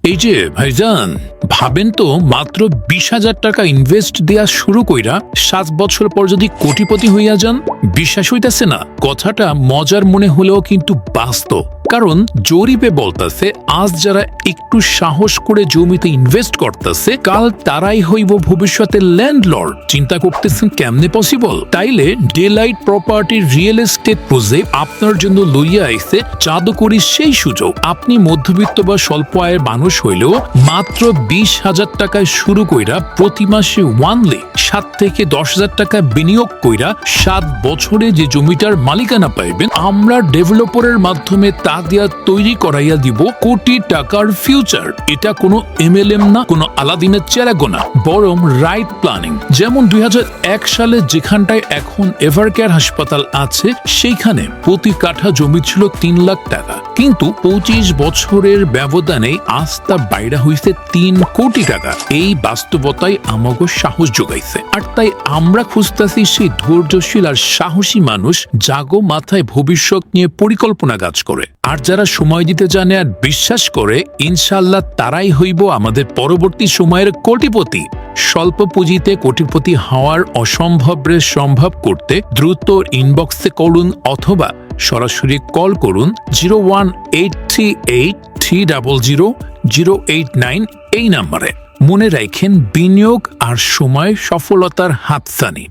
এই যে ভাইজান, ভাবেন তো, মাত্র 20,000 টাকা ইনভেস্ট দেয়া শুরু কইরা 7 বছর পর যদি কোটিপতি হইয়া যান, বিশ্বাস হইতাছে না? কথাটা মজার মনে হলেও কিন্তু বাস্তব। কারণ জরিপে বলতাছে আজ যারা একটু সাহস করে জমিতে ইনভেস্ট করতেছে, কাল তারাই হইব ভবিষ্যতে ল্যান্ডলর্ড। চিন্তা করতেছেন কেমনে পসিবল? তাইলে delight property real estate project আপনার জন্য লইয়া আইছে জাদুকরি সেই সুযোগ। আপনি মধ্যবিত্ত বা স্বল্প আয়ের মানুষ হইলেও মাত্র 20,000 টাকায় শুরু কইরা প্রতি মাসে ওয়ানলি 7 থেকে 10,000 টাকা বিনিয়োগ কইরা 7 বছরে যে জমিটার মালিকানা পাইবেন, আমরা ডেভেলপারের মাধ্যমে তা দিয়া তৈরি করাইয়া দিব কোটি টাকার ফিউচার। এটা কোনো MLM না, কোনো আলাদিনের চেরাগো না, বরং রাইট প্ল্যানিং। যেমন 2001 সালে যেখানটায় এখন এভারকেয়ার হাসপাতাল আছে, সেইখানে প্রতি কাঠা জমি ছিল 3 লাখ টাকা, কিন্তু 25 বছরের ব্যবধানে আজ তা বাইরা হইছে 3 কোটি টাকা। এই বাস্তবতাই আমাকে সাহস যোগাইছে। আর তাই আমরা খুঁজতেছি সেই ধৈর্যশীল আর সাহসী মানুষ, জাগো মাথায় ভবিষ্যৎ নিয়ে পরিকল্পনা কাজ করে। আর যারা সময় দিতে জানে আর বিশ্বাস করে, ইনশাল্লাহ তারাই হইব আমাদের পরবর্তী সময়ের কোটিপতি। স্বল্প পুঁজিতে কোটিপতি হওয়ার অসম্ভবরে সম্ভব করতে দ্রুত ইনবক্সে করুন অথবা সরাসরি কল করুন 01838300089 এই নাম্বারে। মনে রাখেন, বিনিয়োগ আর সময় সফলতার হাতছানি।